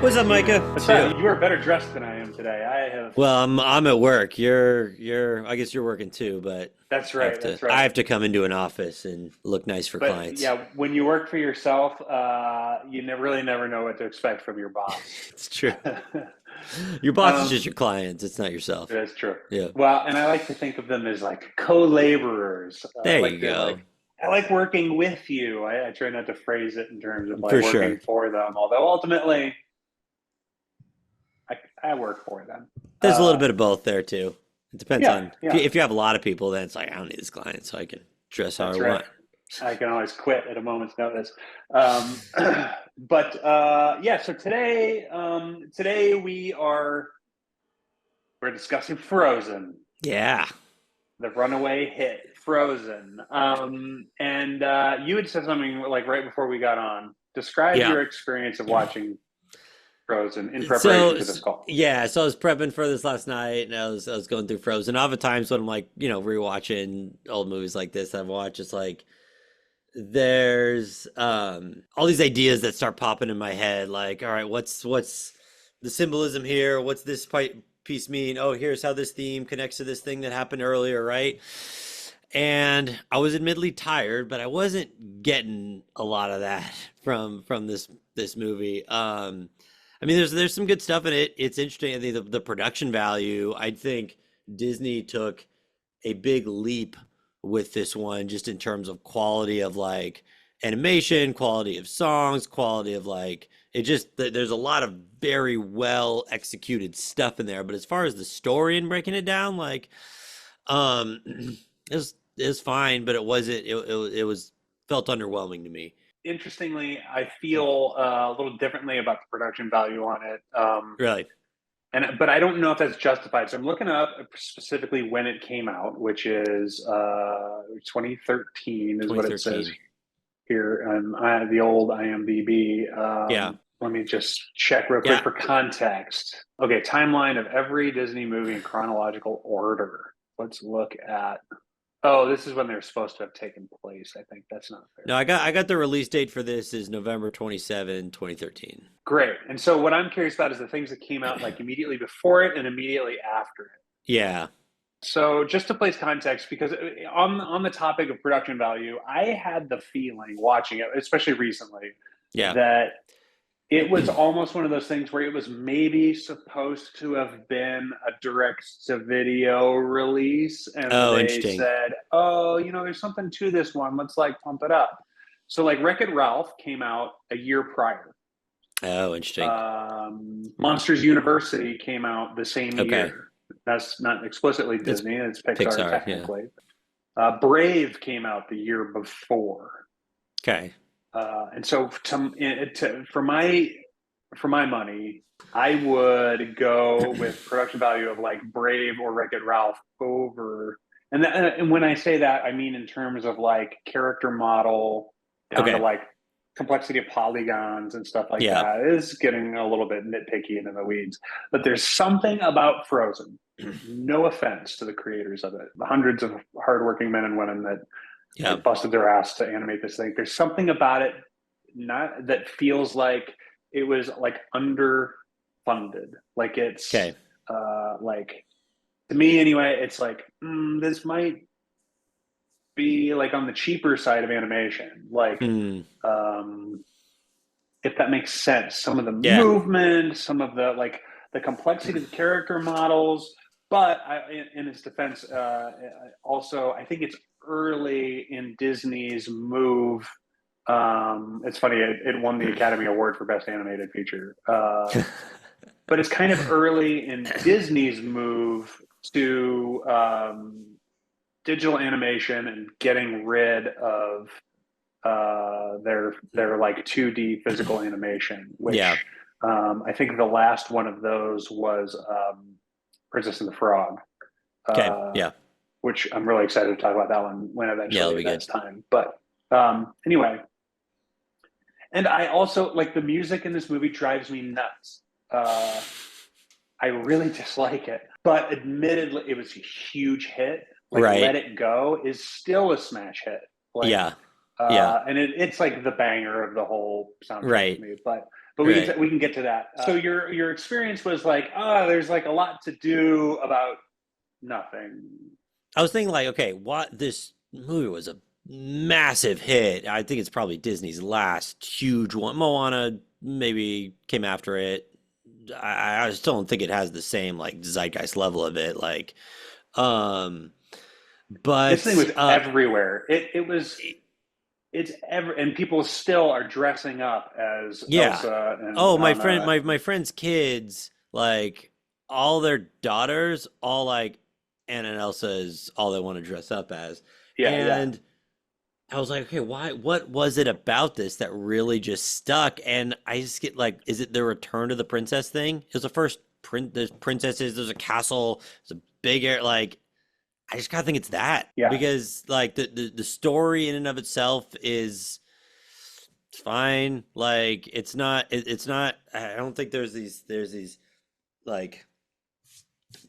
What's up, Micah? What's up? You are better dressed than I am today. I have. Well, I'm at work. I guess you're working too, but That's I have right. to That's right. I have to come into an office and look nice for But clients. yeah, when you work for yourself, you really never know what to expect from your boss. It's true. Your boss is Um, just your clients. It's not yourself. that's true. Yeah. Well, and I like to think of them as like co-laborers. There you go. I like working with you. I try not to phrase it in terms of like For working sure. for them, although ultimately I work for them. There's a little bit of both there too. It depends Yeah, on yeah. if you have a lot of people, then it's like I don't need this client, so I can dress how That's I right. want. I can always quit at a moment's notice. But yeah, so today we're discussing Frozen, Yeah. the runaway hit Frozen. And you had said something like right before we got on. Describe Yeah. your experience of watching Frozen in preparation for this call. Yeah, so I was prepping for this last night, and I was going through Frozen. All the times when I'm like, rewatching old movies like this I've watched, it's like there's all these ideas that start popping in my head. Like, all right, what's the symbolism here? What's this piece mean? Oh, here's how this theme connects to this thing that happened earlier, right? And I was admittedly tired, but I wasn't getting a lot of that from this movie. I mean, there's some good stuff in it. It's interesting. I think the production value, I think Disney took a big leap with this one, just in terms of quality of like animation, quality of songs, quality of like there's a lot of very well executed stuff in there. But as far as the story and breaking it down, like it was fine, but it wasn't. It was felt underwhelming to me. Interestingly, I feel a little differently about the production value on it. Really? But I don't know if that's justified. So I'm looking up specifically when it came out, which is 2013 is what it says 2013. here on the old IMDb. Yeah. Let me just check real quick for context. Okay, timeline of every Disney movie in chronological order. Let's look at. Oh, this is when they're supposed to have taken place. I think that's not fair. No, I got the release date for this is November 27, 2013. Great. And so what I'm curious about is the things that came out like immediately before it and immediately after it. Yeah. So just to place context, because on the topic of production value, I had the feeling watching it, especially recently, that it was almost one of those things where it was maybe supposed to have been a direct-to-video release, and they said, "Oh, there's something to this one. Let's like pump it up." So like Wreck-It Ralph came out a year prior. Oh, interesting. Monsters University came out the same year. That's not explicitly Disney; it's Pixar technically. Yeah. Brave came out the year before. Okay. And so for my money, I would go with production value of like Brave or Wreck-It Ralph over. And when I say that, I mean in terms of like character model down to like complexity of polygons and stuff like that. It is getting a little bit nitpicky and in the weeds. But there's something about Frozen. No offense to the creators of it, the hundreds of hardworking men and women that busted their ass to animate this thing. There's something about it that feels like it was like underfunded. Like it's like, to me anyway, it's like this might be like on the cheaper side of animation. Like if that makes sense, some of the movement, some of the like the complexity of the character models. But in its defense, also I think it's early in Disney's move. It's funny, it won the Academy Award for Best Animated Feature. But it's kind of early in Disney's move to digital animation and getting rid of their like 2D physical animation, which I think the last one of those was Princess and the Frog. Which I'm really excited to talk about that one when eventually that's time. But anyway, and I also like the music in this movie drives me nuts. I really dislike it, but admittedly, it was a huge hit. Like Let It Go is still a smash hit. Like, Yeah. And it's like the banger of the whole soundtrack to Right. me. But Right. we can get to that. So your experience was like, there's like a lot to do about nothing. I was thinking like, okay, what this movie was a massive hit. I think it's probably Disney's last huge one. Moana maybe came after it. I still don't think it has the same like zeitgeist level of it. Like, um, This thing but was everywhere. It's ever, and people still are dressing up as yeah. Elsa and Oh, Anna. my friend's kids, like all their daughters, all like Anna and Elsa is all they want to dress up as. Yeah, yeah, And I was like, okay, what was it about this that really just stuck? And I just get like, is it the return to the princess thing? It was the first there's princesses, there's a castle, there's a big air, like, I just gotta think it's that yeah. because like the story in and of itself is fine. Like it's not, I don't think there's these like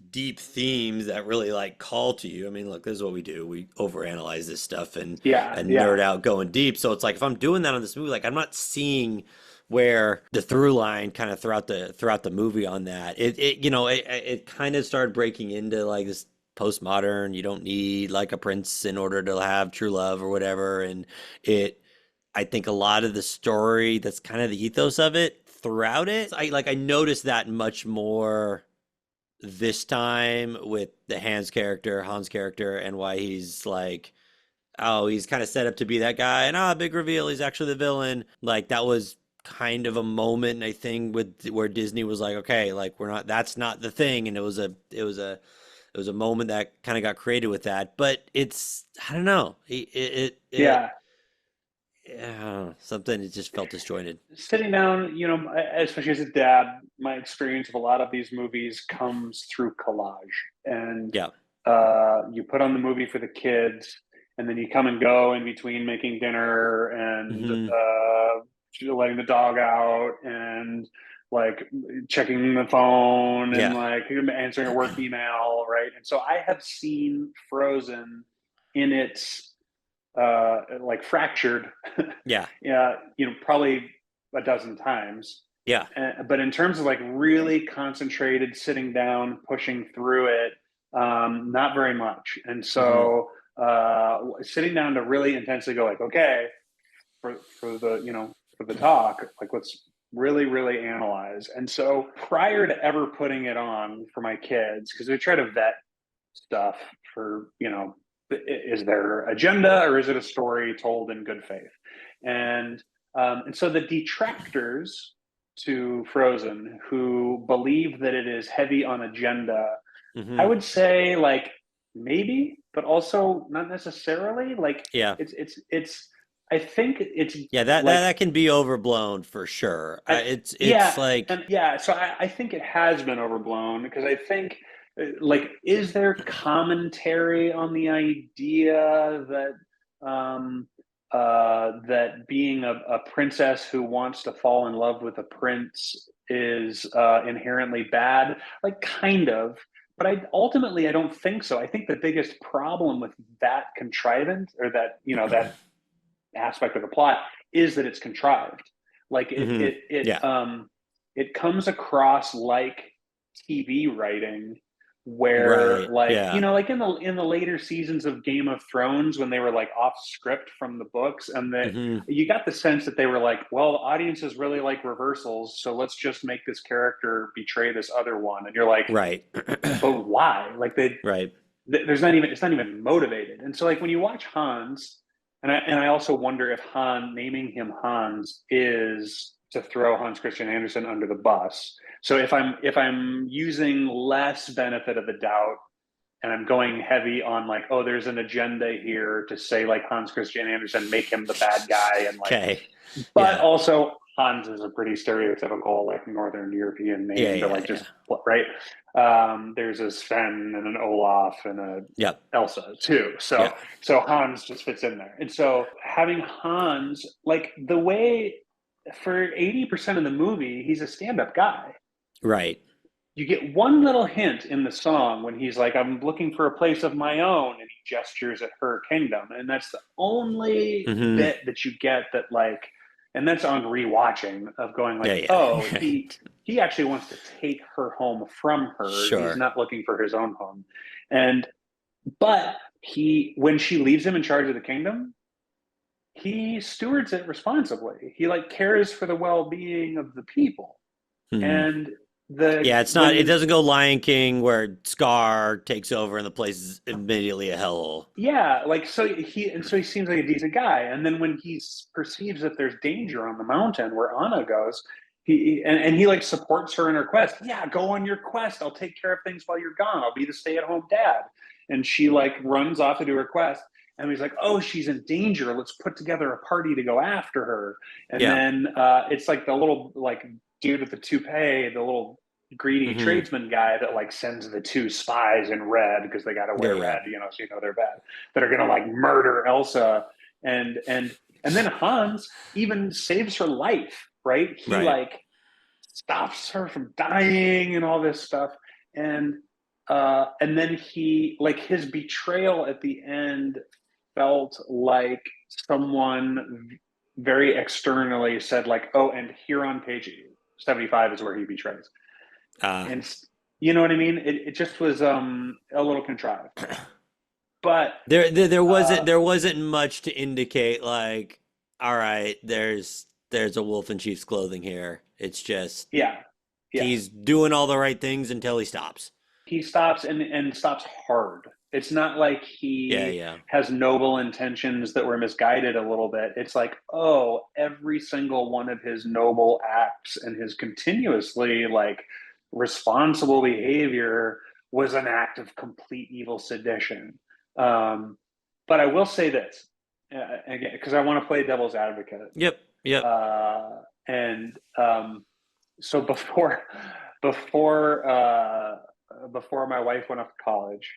deep themes that really like call to you. I mean, look, this is what we do. We overanalyze this stuff Yeah, and yeah, nerd out going deep. So it's like if I'm doing that on this movie, like I'm not seeing where the through line kind of throughout the movie on that. It kind of started breaking into like this postmodern, you don't need like a prince in order to have true love or whatever. And it I think a lot of the story, that's kind of the ethos of it throughout it. I noticed that much more this time with the Hans character, and why he's like, oh, he's kind of set up to be that guy, and big reveal, he's actually the villain. Like that was kind of a moment, I think, with where Disney was like, okay, like we're not, that's not the thing, and it was a moment that kind of got created with that. But it's, I don't know, yeah. yeah, something, it just felt disjointed. Sitting down, especially as a dad, my experience of a lot of these movies comes through collage. And Yeah. you put on the movie for the kids, and then you come and go in between making dinner and Hmm. letting the dog out and like checking the phone and Yeah. like answering a work email, right? And so I have seen Frozen in its like fractured, Yeah. yeah, probably a dozen times. Yeah. But in terms of like really concentrated, sitting down, pushing through it, not very much. And Hmm. so sitting down to really intensely go like, okay, for the for the talk, like let's really really analyze. And so prior to ever putting it on for my kids, because we try to vet stuff for is there agenda or is it a story told in good faith, and so the detractors to Frozen who believe that it is heavy on agenda, I Hmm. would say like maybe, but also not necessarily. Like Yeah. it's I think it's Yeah, like that can be overblown for sure. It's yeah, like, and yeah, so I think it has been overblown because I think like is there commentary on the idea that that being a princess who wants to fall in love with a prince is inherently bad? Like kind of, but I don't think so. I think the biggest problem with that contrivance or that that aspect of the plot is that it's contrived. Like hmm, yeah, it comes across like TV writing where right, like yeah, like in the later seasons of Game of Thrones when they were like off script from the books, and that hmm, you got the sense that they were like, well, audiences really like reversals, so let's just make this character betray this other one. And you're like, right, but why? Like right, there's not even, it's not even motivated. And so like when you watch Hans, and I also wonder if naming him Hans is to throw Hans Christian Andersen under the bus. So if I'm using less benefit of the doubt and I'm going heavy on like, oh, there's an agenda here to say like Hans Christian Andersen, make him the bad guy, and like, okay, but yeah, also Hans is a pretty stereotypical like Northern European yeah, name to yeah, like yeah, just right. There's a Sven and an Olaf and a yep, Elsa too. So yeah, Hans just fits in there. And so having Hans, like the way for 80% of the movie, he's a stand-up guy. right, you get one little hint in the song when he's like, I'm looking for a place of my own, and he gestures at her kingdom. And that's the only Mm-hmm. bit that you get that, like, and that's on rewatching of going Yeah, like, yeah. oh, Right. he actually wants to take her home from her. He's Sure. not looking for his own home. And but when she leaves him in charge of the kingdom, he stewards it responsibly. He like cares for the well-being of the people. Hmm. And the Yeah, it's not. It when doesn't go Lion King where Scar takes over and the place is immediately a hellhole. yeah, like so he seems like a decent guy. And then when he perceives that there's danger on the mountain where Anna goes, and he like supports her in her quest. Yeah, go on your quest. I'll take care of things while you're gone. I'll be the stay-at-home dad. And she like runs off to do her quest. And he's like, oh, she's in danger. Let's put together a party to go after her. And Yeah. then it's like the little like dude with the toupee, the little greedy Hmm. tradesman guy that like sends the two spies in red because they got to Yeah, wear yeah. red, so you know they're bad, that are gonna like murder Elsa, and then Hans even saves her life, right? He Right. like stops her from dying and all this stuff, and then he like his betrayal at the end felt like someone very externally said like, oh, and here on page 75 is where he betrays. Uh, And you know what I mean? It just was a little contrived. But there wasn't much to indicate like, all right, there's a wolf in sheep's clothing here. It's just yeah, yeah. he's doing all the right things until he stops. He stops and stops hard. It's not like Yeah, he yeah. has noble intentions that were misguided a little bit. It's like, oh, every single one of his noble acts and his continuously like responsible behavior was an act of complete evil sedition. Um, but I will say this again, because I want to play devil's advocate. Yep, yep. And so before before my wife went off to college,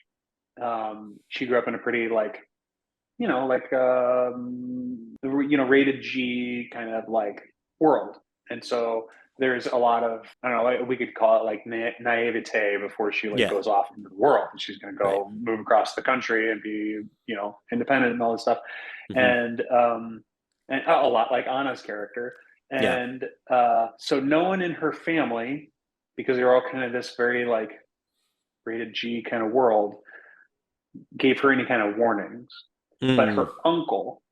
she grew up in a pretty like rated G kind of like world, and so there's a lot of, I don't know, like, we could call it like naivete before she like Yeah, goes off into the world, and she's going to right. go move across the country and be independent and all this stuff, Hmm. and a lot like Anna's character, Yeah, and so no one in her family, because they're all kind of this very like rated G kind of world, gave her any kind of warnings. But mm, her uncle,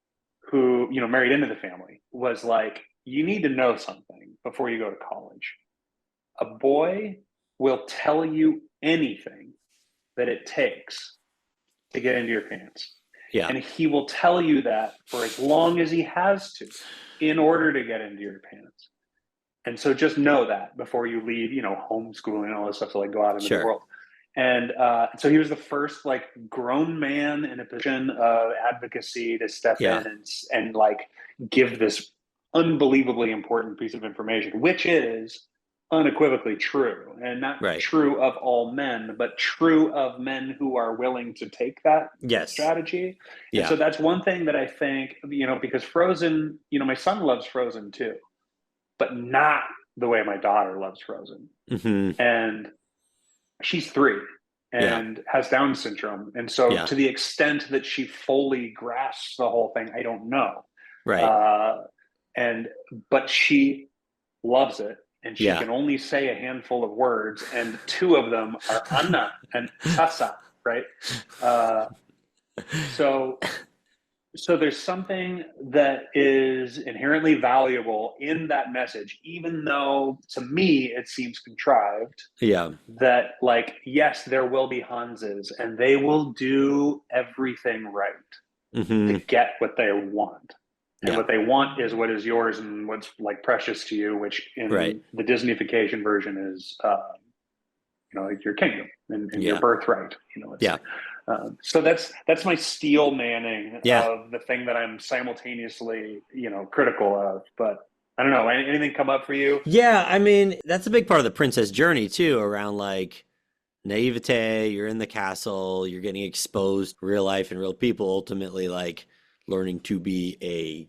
who married into the family, was like, you need to know something before you go to college. A boy will tell you anything that it takes to get into your pants, yeah, and he will tell you that for as long as he has to in order to get into your pants. And so just know that before you leave, homeschooling and all this stuff to like go out into the sure. world. And so he was the first like grown man in a position of advocacy to step Yeah, in and like give this unbelievably important piece of information, which is unequivocally true, and not right. true of all men, but true of men who are willing to take that Yes. strategy. And Yeah. so that's one thing that I think, because Frozen, my son loves Frozen too, but not the way my daughter loves Frozen. Hmm. And she's 3 Yeah. and has Down syndrome. And so, Yeah. to the extent that she fully grasps the whole thing, I don't know. Right. Uh, but she loves it. And she Yeah. can only say a handful of words, and 2 of them are Anna and Tessa, right? Uh, so so there's something that is inherently valuable in that message, even though to me it seems contrived, Yeah. that like, yes, there will be Hanses and they will do everything right to Hmm. get what they want. And Yeah. what they want is what is yours and what's like precious to you, which Right. in the Disneyfication version is like your kingdom and your Yeah. birthright. It's Yeah. so that's my steel manning Yeah. of the thing that I'm simultaneously critical of. But I don't know, anything come up for you? Yeah. I mean, that's a big part of the princess journey too, around like naivete. You're in the castle, you're getting exposed to real life and real people, ultimately like learning to be a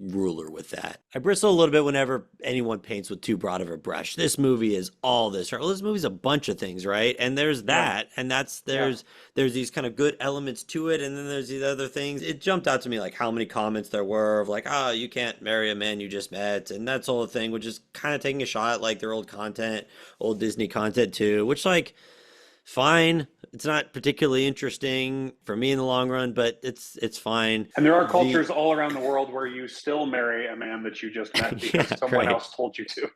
ruler with that. I bristle a little bit whenever anyone paints with too broad of a brush. This movie is all this, right? Well, this movie's a bunch of things, right? And there's that, and there's these kind of good elements to it, and then there's these other things. It jumped out to me like how many comments there were of like, oh, you can't marry a man you just met, and that sort of thing, which is kind of taking a shot at like their old content, old Disney content too, which like fine. It's not particularly interesting for me in the long run, but it's fine. And there are cultures all around the world where you still marry a man that you just met because someone else told you to.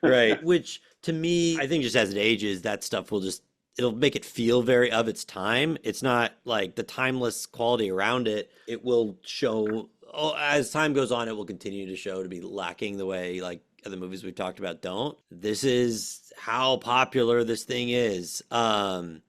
Right. Which to me, I think just as it ages, that stuff it'll make it feel very of its time. It's not like the timeless quality around it. It will show, as time goes on, it will continue to show to be lacking the way like other movies we've talked about don't. This is how popular this thing is. The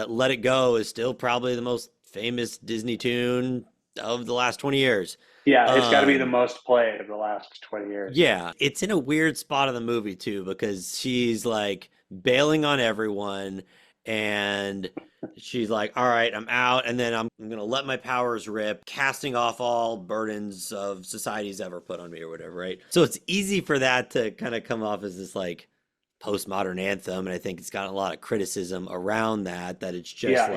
Let It Go is still probably the most famous Disney tune of the last 20 years. Yeah, it's got to be the most played of the last 20 years. Yeah, it's in a weird spot of the movie too, because she's like bailing on everyone and she's like, all right, I'm out, and then I'm gonna let my powers rip, casting off all burdens of society's ever put on me or whatever, right? So it's easy for that to kind of come off as this like postmodern anthem, and I think it's gotten a lot of criticism around that it's just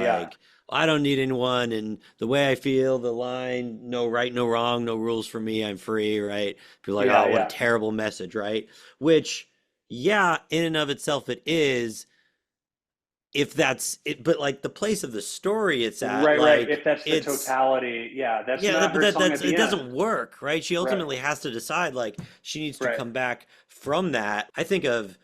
I don't need anyone, and the way I feel, the line, no right, no wrong, no rules for me, I'm free, right? People are like, what a terrible message, right? Which, in and of itself it is, if that's it, but like the place of the story it's at, right. If that's the totality, that's not her song at the it end. Doesn't work, right? She ultimately has to decide, like she needs to come back from that. I think of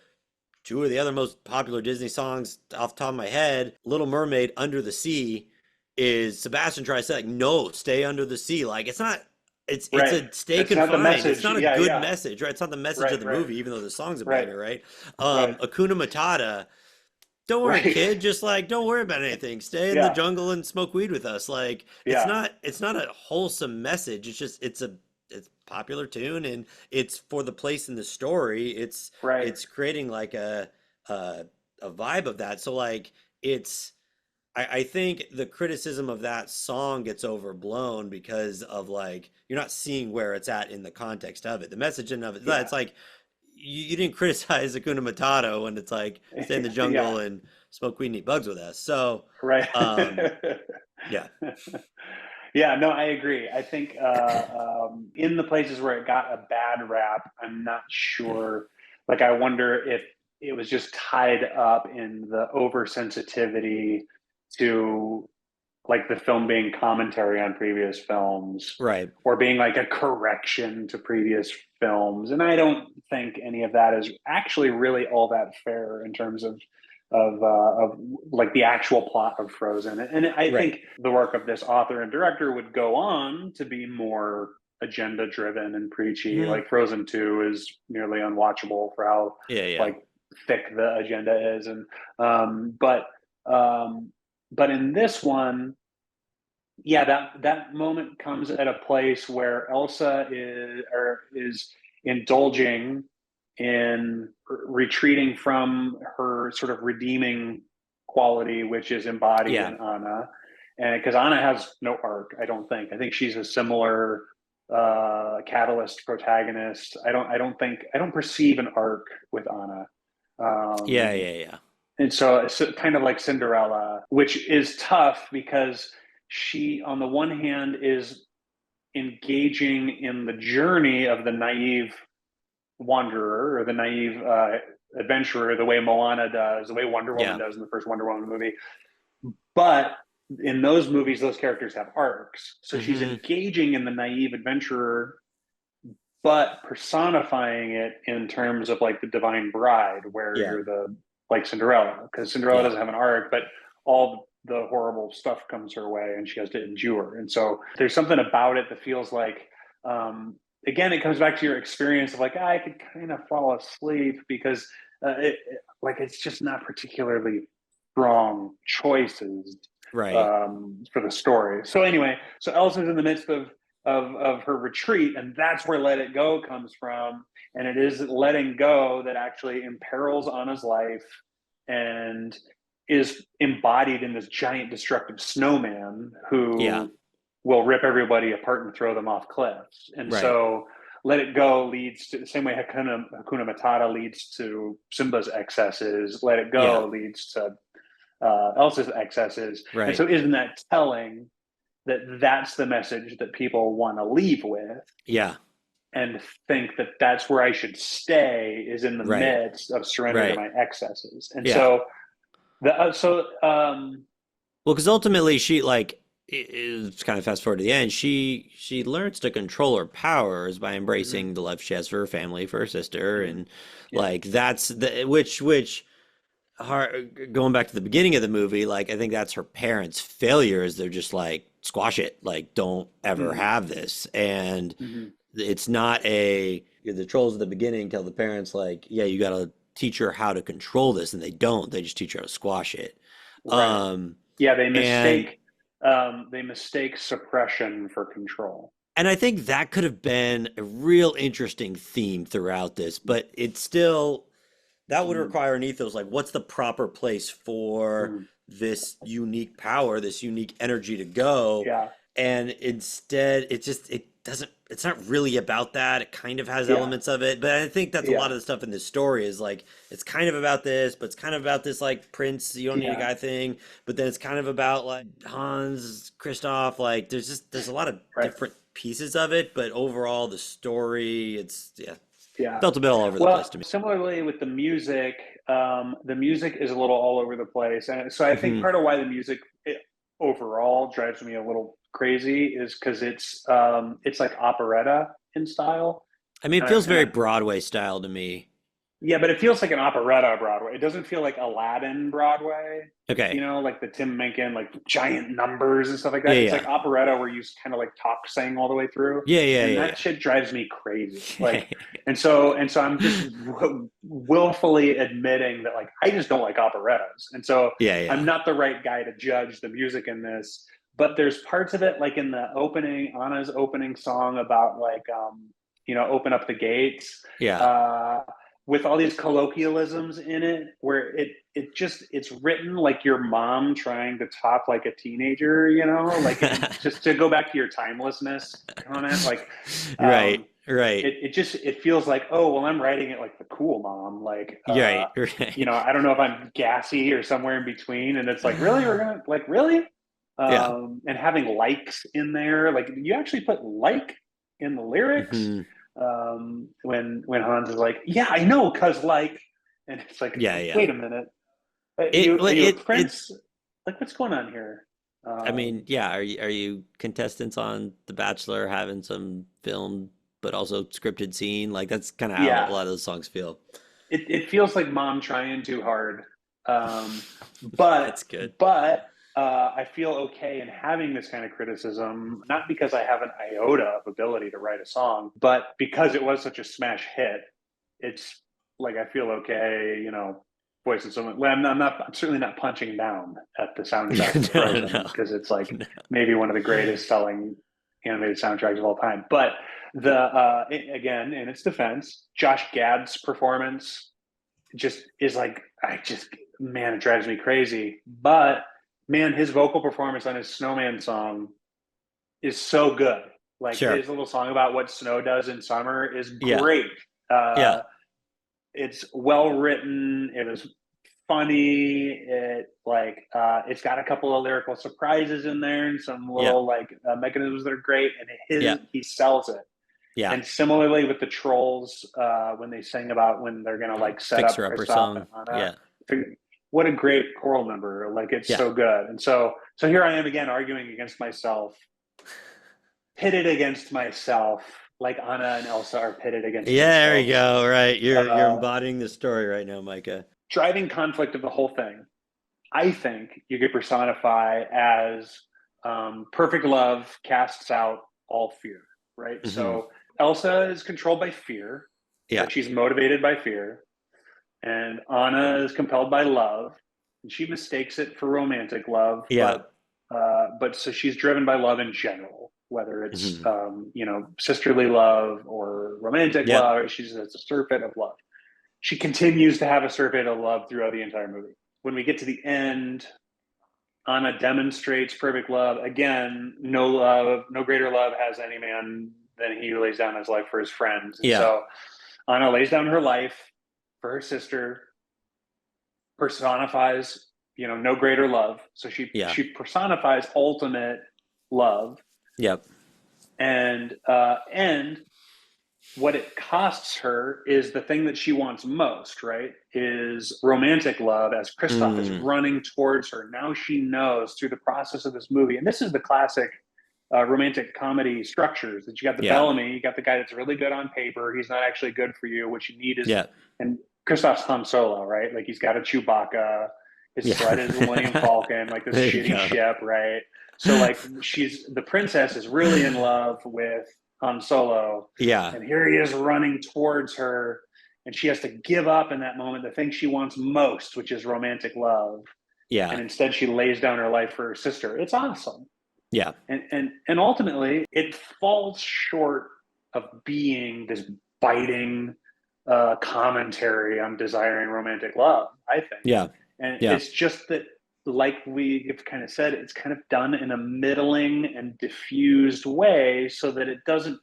two of the other most popular Disney songs off the top of my head. Little Mermaid, Under the Sea, is Sebastian tries to say like, no, stay under the sea. Like it's not. It's a stay confined. It's not a good message, right? It's not the message of the movie, even though the song's a banger, right? Hakuna Matata. Don't worry, kid. Just like, don't worry about anything. Stay in the jungle and smoke weed with us. Like, it's not a wholesome message. It's just, it's a popular tune, and it's for the place in the story. It's creating like a vibe of that. So like, I think the criticism of that song gets overblown because of like, you're not seeing where it's at in the context of it. The message in of it, it's like, you didn't criticize Hakuna Matata when it's like stay in the jungle and smoke weed and eat bugs with us. So no, I agree. I think in the places where it got a bad rap, I'm not sure. Like, I wonder if it was just tied up in the oversensitivity to like the film being commentary on previous films, right, or being like a correction to previous films. And I don't think any of that is actually really all that fair in terms of like the actual plot of Frozen. And I think the work of this author and director would go on to be more agenda driven and preachy. Like Frozen 2 is nearly unwatchable for how like thick the agenda is. And but in this one, that moment comes at a place where Elsa is indulging in retreating from her sort of redeeming quality, which is embodied in Anna. And because Anna has no arc, I don't think. I think she's a similar catalyst protagonist. I don't perceive an arc with Anna. And so it's kind of like Cinderella, which is tough because she, on the one hand, is engaging in the journey of the naive wanderer or the naive adventurer, the way Moana does, the way Wonder Woman does in the first Wonder Woman movie. But in those movies, those characters have arcs. So she's engaging in the naive adventurer, but personifying it in terms of like the divine bride, where you're like Cinderella, because Cinderella doesn't have an arc, but all the horrible stuff comes her way and she has to endure. And so there's something about it that feels like, again, it comes back to your experience of like, I could kind of fall asleep because it's just not particularly strong choices for the story. So anyway, so Elsa's in the midst of her retreat, and that's where Let It Go comes from. And it is letting go that actually imperils Anna's life and is embodied in this giant destructive snowman who will rip everybody apart and throw them off cliffs. And Right. so Let It Go leads to the same way Hakuna Matata leads to Simba's excesses. Let It Go leads to Elsa's excesses. Right. And so isn't that telling that that's the message that people want to leave with? Yeah. And think that that's where I should stay, is in the midst of surrender to my excesses. And so well, because ultimately she like, it's kind of fast forward to the end, she learns to control her powers by embracing the love she has for her family, for her sister, and like that's the which going back to the beginning of the movie, like I think that's her parents' failures. They're just like, squash it, like don't ever have this. And it's not the trolls at the beginning tell the parents like, yeah, you got to teach her how to control this, and they don't. They just teach her how to squash it. They mistake suppression for control. And I think that could have been a real interesting theme throughout this, but it's still, that would require an ethos. Like, what's the proper place for this unique power, this unique energy to go? Yeah. And instead, it's not really about that. It kind of has elements of it, but I think that's a lot of the stuff in this story is like, it's kind of about this, but it's kind of about this like Prince, you don't need a guy thing, but then it's kind of about like Hans, Christoph, like there's a lot of different pieces of it, but overall the story, it's felt a bit all over the place to me. Similarly with the music is a little all over the place. And so I think part of why the music overall drives me a little crazy is because it's like operetta in style. I mean, it feels very Broadway style to me. Yeah, but it feels like an operetta Broadway. It doesn't feel like Aladdin Broadway. Okay. You know, like the Tim Minchin, like giant numbers and stuff like that. It's like operetta where you kind of like talk sing all the way through. That shit drives me crazy. Like, and so I'm just willfully admitting that like I just don't like operettas. And so I'm not the right guy to judge the music in this. But there's parts of it, like in the opening, Anna's opening song about like, open up the gates. With all these colloquialisms in it, where it's written like your mom trying to talk like a teenager, like just to go back to your timelessness comment, like right. It feels like, oh well, I'm writing it like the cool mom, like right. I don't know if I'm gassy or somewhere in between, and it's like really we're gonna like really. And having likes in there, like you actually put like in the lyrics. When Hans is like, yeah, I know, cause like, and it's like, wait a minute, Prince, like what's going on here? I mean, are you contestants on The Bachelor having some film but also scripted scene? Like that's kind of how a lot of those songs feel. It feels like mom trying too hard, but that's good. But I feel okay in having this kind of criticism, not because I have an iota of ability to write a song, but because it was such a smash hit. It's like I feel okay, voicing someone. I'm certainly not punching down at the soundtrack because it's like maybe one of the greatest selling animated soundtracks of all time. But again, in its defense, Josh Gad's performance just is like it drives me crazy. But man, his vocal performance on his Snowman song is so good. Like his little song about what snow does in summer is great. It's well written. It was funny. It's got a couple of lyrical surprises in there and some little mechanisms that are great. And he sells it. Yeah. And similarly with the Trolls, when they sing about when they're gonna like set Fix Her up Upper song. What a great choral number. Like it's so good. And so here I am again arguing against myself, pitted against myself, like Anna and Elsa are pitted against themselves. There you go. Right. You're embodying the story right now, Micah. Driving conflict of the whole thing, I think you could personify as perfect love casts out all fear, right? Mm-hmm. So Elsa is controlled by fear. Yeah. She's motivated by fear. And Anna is compelled by love, and she mistakes it for romantic love. Yeah. But so she's driven by love in general, whether it's sisterly love or romantic love. It's a surfeit of love. She continues to have a surfeit of love throughout the entire movie. When we get to the end, Anna demonstrates perfect love. Again, no greater love has any man than he who lays down his life for his friends. And so Anna lays down her life for her sister, personifies, no greater love. So she personifies ultimate love. Yep. And what it costs her is the thing that she wants most, right? Is romantic love, as Christoph is running towards her. Now she knows through the process of this movie, and this is the classic romantic comedy structures, that you got the Bellamy, you got the guy that's really good on paper. He's not actually good for you. What you need is, and Christoph's Han Solo, right? Like he's got a Chewbacca, his sled is a Millennium Falcon, like this shitty ship, right? So like the princess is really in love with Han Solo. Yeah. And here he is running towards her, and she has to give up in that moment the thing she wants most, which is romantic love. Yeah. And instead she lays down her life for her sister. It's awesome. Yeah. And ultimately it falls short of being this biting commentary on desiring romantic love, I think. Yeah. And it's just that, like we've kind of said, it's kind of done in a middling and diffused way so that it doesn't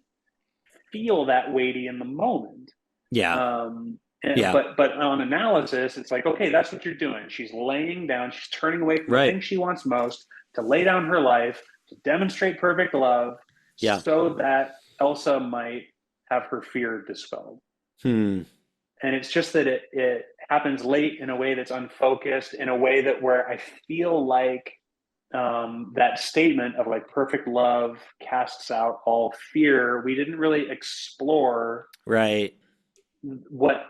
feel that weighty in the moment. Yeah. But on analysis, it's like, okay, that's what you're doing. She's laying down, she's turning away from the thing she wants most to lay down her life, to demonstrate perfect love, so that Elsa might have her fear dispelled. And it's just that it happens late in a way that's unfocused, in a way that where I feel like that statement of like perfect love casts out all fear. We didn't really explore what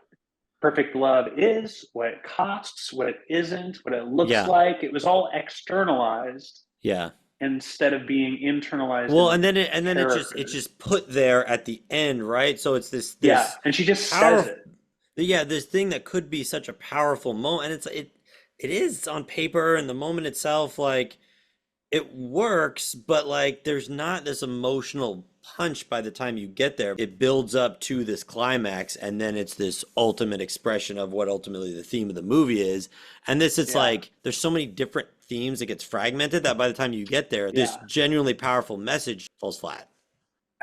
perfect love is, what it costs, what it isn't, what it looks like. It was all externalized. Yeah. Instead of being internalized. Well, and then it just put there at the end, right? So it's this and she just says it. Yeah, this thing that could be such a powerful moment, and it is on paper, and the moment itself, like, it works, but like there's not this emotional punch by the time you get there. It builds up to this climax, and then it's this ultimate expression of what ultimately the theme of the movie is. And it's like there's so many different themes that gets fragmented that by the time you get there, this genuinely powerful message falls flat.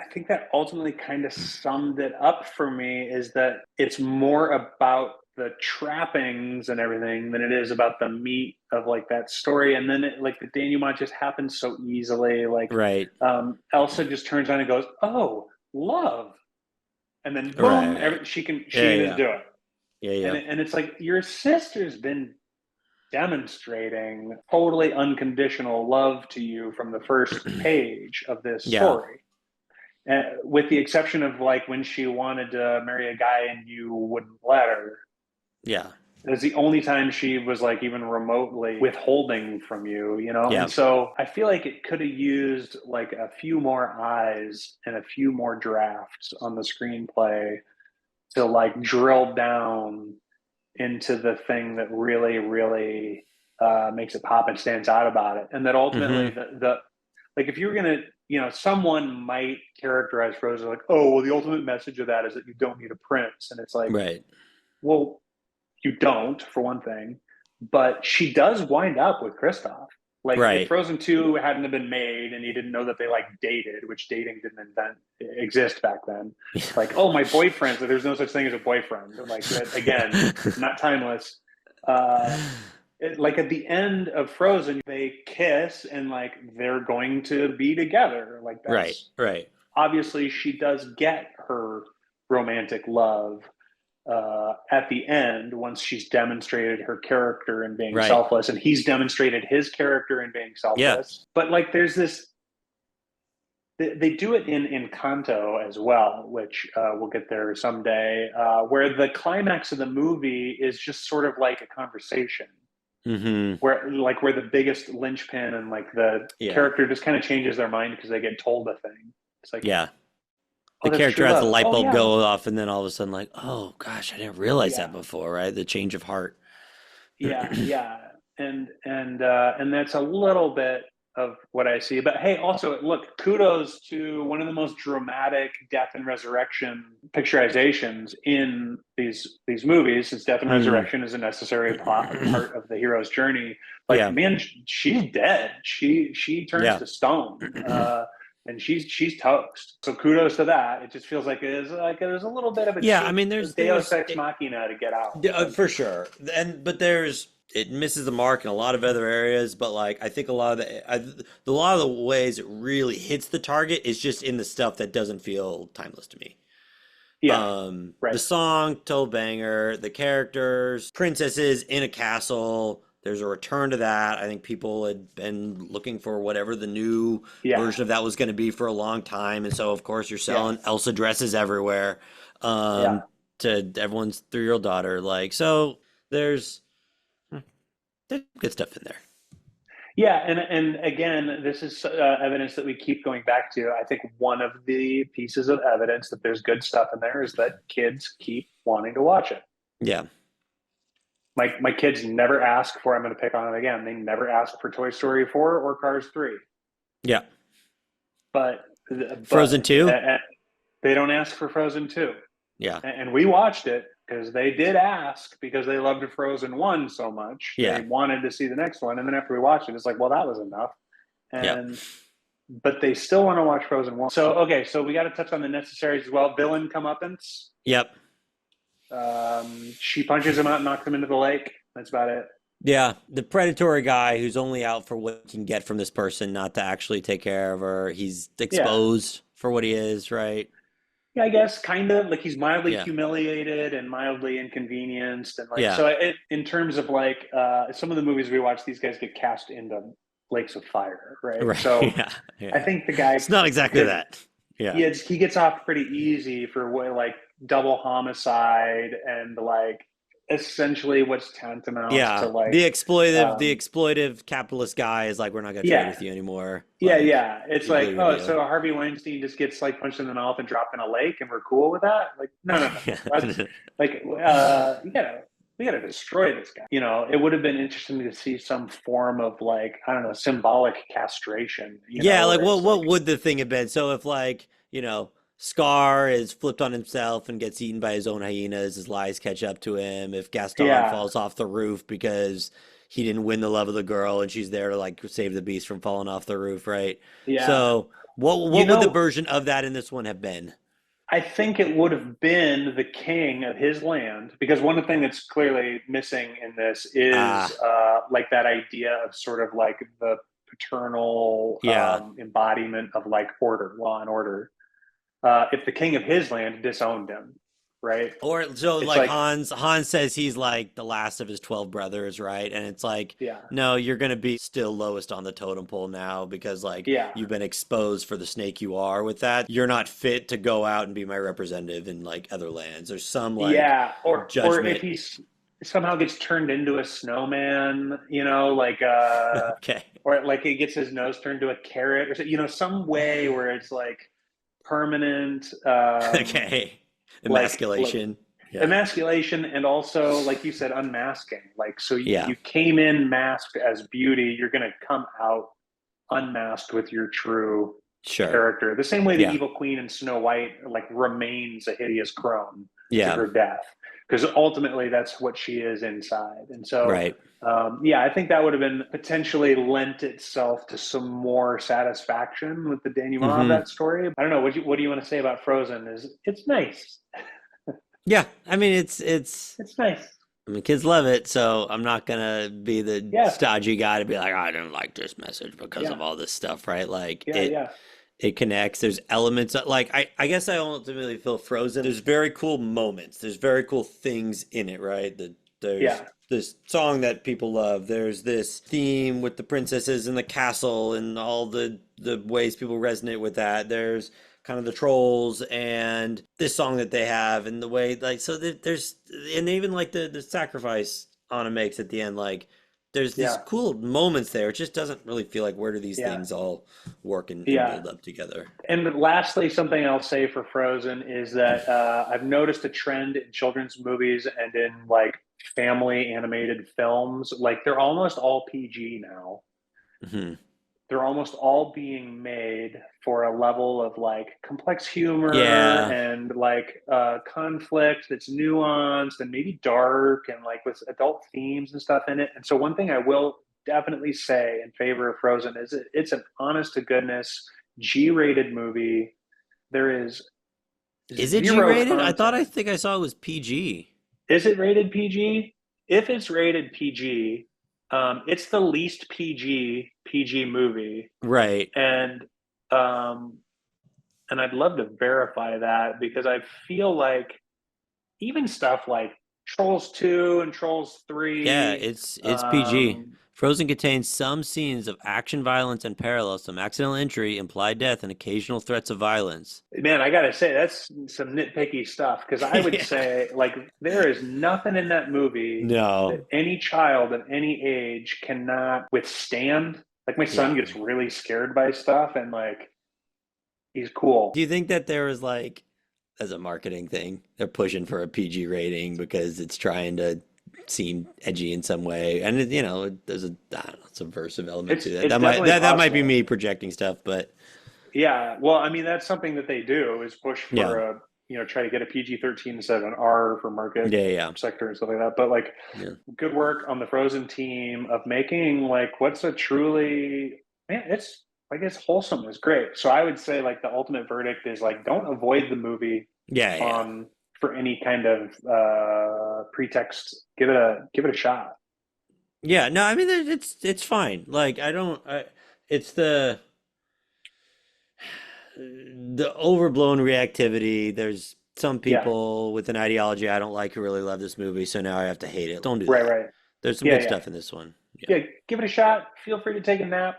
I think that ultimately kind of summed it up for me, is that it's more about the trappings and everything than it is about the meat of like that story. And then like the denouement just happens so easily. Like Elsa just turns on and goes, "Oh, love," and then boom, she can do it. Yeah. And it's like, your sister's been demonstrating totally unconditional love to you from the first page of this story. With the exception of like when she wanted to marry a guy and you wouldn't let her. Yeah. It was the only time she was like even remotely withholding from you, Yeah. And so I feel like it could have used like a few more eyes and a few more drafts on the screenplay to like drill down into the thing that really, really makes it pop and stands out about it. And that ultimately the like, if you were going to, someone might characterize Frozen like, oh, well, the ultimate message of that is that you don't need a prince. And it's like, well, you don't, for one thing, but she does wind up with Kristoff. Like, if Frozen 2 hadn't have been made and you didn't know that they like dated, which dating didn't exist back then. Like, oh, my boyfriend, so there's no such thing as a boyfriend. Like, that, again, not timeless. Like at the end of Frozen, they kiss and like they're going to be together. Like, that's right. Obviously, she does get her romantic love at the end once she's demonstrated her character in being selfless, and he's demonstrated his character in being selfless. Yeah. But like, there's this. They do it in Encanto as well, which we'll get there someday, where the climax of the movie is just sort of like a conversation. Where the biggest linchpin and like the character just kind of changes their mind because they get told a thing. It's like, the character has the light bulb go off, and then all of a sudden, like, oh gosh, I didn't realize that before, right? The change of heart. And that's a little bit of what I see. But hey, also, look, kudos to one of the most dramatic death and resurrection picturizations in these movies, since death and resurrection is a necessary part of the hero's journey. Like, man, she's dead. She turns to stone, and she's toast. So kudos to that. It just feels like there's a little bit of a I mean, there's Deus Ex Machina to get out. For sure, but it misses the mark in a lot of other areas. But like, I think a lot of the ways it really hits the target is just in the stuff that doesn't feel timeless to me. Right. The song, total banger. The characters, princesses in a castle. There's a return to that. I think people had been looking for whatever the new version of that was going to be for a long time, and so of course you're selling Elsa dresses everywhere to everyone's 3-year-old daughter. Like, so there's good stuff in there. Yeah, and again, this is evidence that we keep going back to. I think one of the pieces of evidence that there's good stuff in there is that kids keep wanting to watch it. Yeah. My kids never ask for, I'm going to pick on it again, they never ask for Toy Story 4 or Cars 3. Yeah. But Frozen 2? They don't ask for Frozen 2. Yeah. And we watched it because they did ask, because they loved Frozen 1 so much. Yeah. They wanted to see the next one. And then after we watched it, it's like, well, that was enough. But they still want to watch Frozen 1. So, okay, so we got to touch on the necessaries as well. Villain comeuppance. Yep. She punches him out and knocks him into the lake. That's about it. Yeah, the predatory guy who's only out for what he can get from this person, not to actually take care of her. He's exposed for what he is, right? Yeah, I guess kind of like he's mildly humiliated and mildly inconvenienced, and like so. In terms of like some of the movies we watch, these guys get cast into lakes of fire, right? So I think the guy, it's not exactly that. Yeah, he gets off pretty easy for what, like double homicide and like essentially what's tantamount to like the exploitive capitalist guy is like, we're not gonna trade with you anymore. It's like, oh, so Harvey Weinstein just gets like punched in the mouth and dropped in a lake and we're cool with that? Like, no. Like we gotta destroy this guy. You know, it would have been interesting to see some form of like, I don't know, symbolic castration. Like what would the thing have been? So if like, you know, Scar is flipped on himself and gets eaten by his own hyenas, his lies catch up to him. If Gaston falls off the roof because he didn't win the love of the girl and she's there to like save the beast from falling off the roof, right? Yeah. So what would the version of that in this one have been? I think it would have been the king of his land, because one thing that's clearly missing in this is like that idea of sort of like the paternal embodiment of like order, law and order. If the king of his land disowned him, right? Or so like Hans says he's like the last of his 12 brothers, right? And it's like, no, you're going to be still lowest on the totem pole now because like you've been exposed for the snake you are with that. You're not fit to go out and be my representative in like other lands. There's some like or if he somehow gets turned into a snowman, you know, like or like he gets his nose turned to a carrot, or you know, some way where it's like permanent emasculation. Emasculation, and also, like you said, unmasking. Like, so you came in masked as beauty, you're going to come out unmasked with your true character. The same way the evil queen in Snow White like remains a hideous crone to her death, because ultimately that's what she is inside. And so I think that would have been potentially lent itself to some more satisfaction with the denouement of that story. I don't know, what do you want to say about Frozen? It's nice. I mean, it's nice. I mean, kids love it, so I'm not gonna be the stodgy guy to be like, I didn't like this message because of all this stuff, right? Like it connects. There's elements of, like, I guess I ultimately feel Frozen. There's very cool moments. There's very cool things in it, right? There's this song that people love. There's this theme with the princesses and the castle and all the ways people resonate with that. There's kind of the trolls and this song that they have and the way, like, so there's, and even like the sacrifice Anna makes at the end, like there's these cool moments there. It just doesn't really feel like, where do these things all work and build up together. And lastly, something I'll say for Frozen is that I've noticed a trend in children's movies and in like family animated films. Like they're almost all PG now. they're almost all being made for a level of like complex humor Yeah. and like conflict that's nuanced and maybe dark and like with adult themes and stuff in it. And so one thing I will definitely say in favor of Frozen is it's an honest to goodness G-rated movie. There is Is it zero G-rated? I content. think I saw it was PG. Is it rated PG? If it's rated PG, it's the least PG movie, Right. and um, and I'd love to verify that because I feel like even stuff like Trolls 2 and Trolls Yeah, 3, it's PG. Frozen contains some scenes of action violence and parallels, some accidental injury, implied death, and occasional threats of violence. man, I gotta say that's some nitpicky stuff because I would Yeah. say like there is nothing in that movie that No. any child at any age cannot withstand. Like my Yeah. son gets really scared by stuff and like he's cool. Do you think that there was like, as a marketing thing, they're pushing for a PG rating because it's trying to seem edgy in some way? And it, there's a I don't know, subversive element to that. It's definitely That might be possible. me projecting stuff, but Yeah, well, I mean that's something that they do is push yeah, for a try to get a PG-13 instead of an R for market yeah, yeah, sector and stuff like that. But like yeah. good work on the Frozen team of making like what's a truly man, it's like it's wholesome is great. So I would say like the ultimate verdict is like don't avoid the movie Yeah, yeah. on for any kind of pretext. Give it a shot. Yeah, no, I mean it's fine. Like it's the overblown reactivity. There's some Yeah, people with an ideology I don't like who really love this movie, so now I have to hate it. Don't do right, that. right. There's some Yeah, good yeah, stuff in this one. Yeah. yeah. Give it a shot. Feel free to take a nap.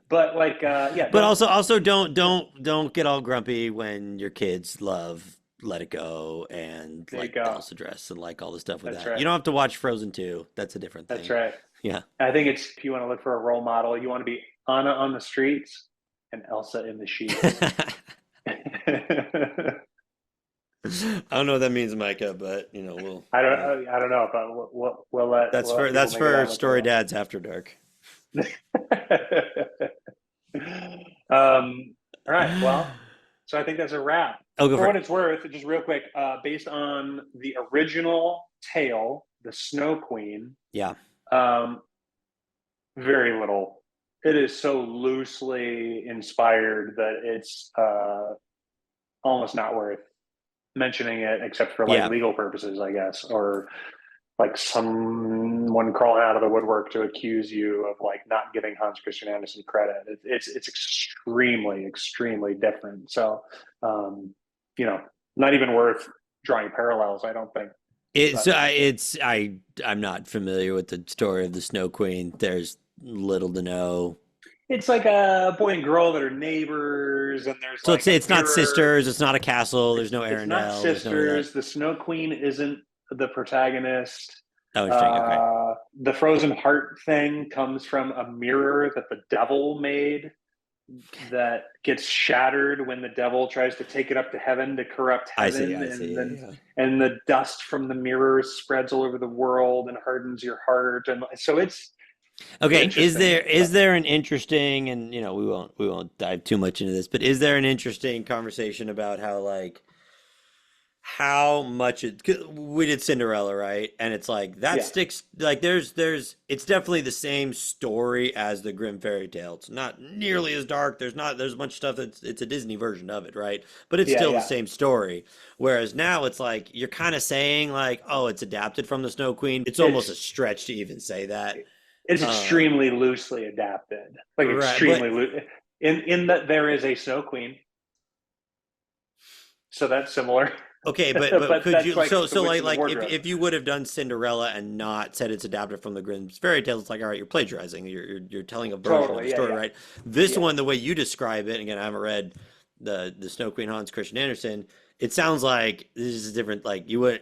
But like, yeah, But don't. also Yeah, don't get all grumpy when your kids love Let It Go and there you like go. House of Dress and like all the stuff with That's that. You right. don't have to watch Frozen 2. That's a different That's thing. right. Yeah. I think it's if you want to look for a role model, you want to be Anna on the streets and Elsa in the sheets. I I don't know what that means, Micah, but I don't know, but we'll let people that's make it for out what they Story want. Dads After Dark. All right. Well, so I think that's a wrap. I'll go For for what it. it's worth, just real quick, based on the original tale, the Snow Queen, Yeah. um, very little. It is so loosely inspired that it's almost not worth mentioning it, except for like Yeah. legal purposes, I guess, or like someone crawling out of the woodwork to accuse you of like not giving Hans Christian Andersen credit. It's extremely different. So, um, you know, not even worth drawing parallels. I don't think. It's But I it's I'm not familiar with the story of the Snow Queen. There's little to no. it's like a boy and girl that are neighbors, and there's So like a it's not mirror. sisters, it's not a castle, there's no It's not Arendelle, there's none of that. sisters. The Snow Queen isn't the protagonist. Oh, interesting. Okay. The frozen heart thing comes from a mirror that the devil made that gets shattered when the devil tries to take it up to heaven to corrupt heaven, I see. and then Yeah. and the dust from the mirror spreads all over the world and hardens your heart, and so it's Okay, interesting is stuff. there an interesting, and we won't dive too much into this, but is there an interesting conversation about how much 'cause we did Cinderella, right? And it's like that Yeah, sticks like it's definitely the same story as the Grimm fairy tale. It's not nearly as dark. There's a bunch of stuff it's a Disney version of it, right? But it's yeah, still the yeah. same story. Whereas now it's like you're kind of saying like, oh, it's adapted from the Snow Queen. It's almost a It's stretch to even say that. it's Um, extremely loosely adapted, like right, but extremely loose. In that there is a Snow Queen, so that's similar, okay, but but could that's you like the so witch in the like wardrobe. if you would have done Cinderella and not said it's adapted from the Grimm's fairy tales, it's like all right, you're plagiarizing. You're telling a version of the Totally, yeah, story, yeah, right? This yeah. one, the way you describe it, and again, I haven't read the Snow Queen Hans Christian Andersen. It sounds like this is different. Like you're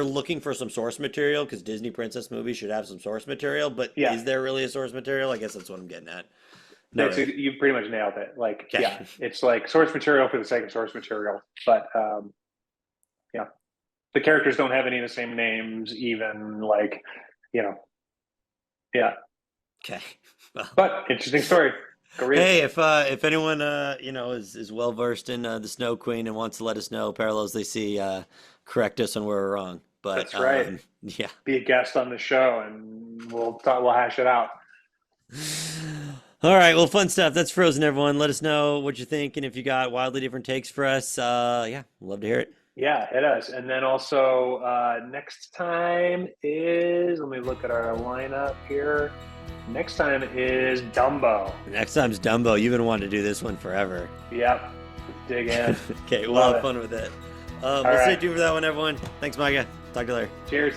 looking for some source material because Disney princess movies should have some source material, but Yeah, is there really a source material? I guess that's what I'm getting at. Not that's really. you pretty much nailed it. Like, yeah, Okay. it's like source material for the sake of source material. But yeah, the characters don't have any of the same names. Even like, you know, yeah. Okay. Well, But interesting story. Go read hey, it. if anyone is well versed in the Snow Queen and wants to let us know parallels they see, correct us when we're wrong. But That's right. yeah. Be a guest on the show, and we'll hash it out. All right, well, fun stuff. That's Frozen, everyone. Let us know what you think, and if you got wildly different takes for us, yeah, love to hear it. Yeah, hit us. And then also next time is, let me look at our lineup here. Next time is Dumbo. Next time's Dumbo. You've been wanting to do this one forever. Yep. Let's dig in. Okay, we'll have fun with it. We'll stay tuned for that one, everyone. Thanks, Micah. Talk to you later. Cheers.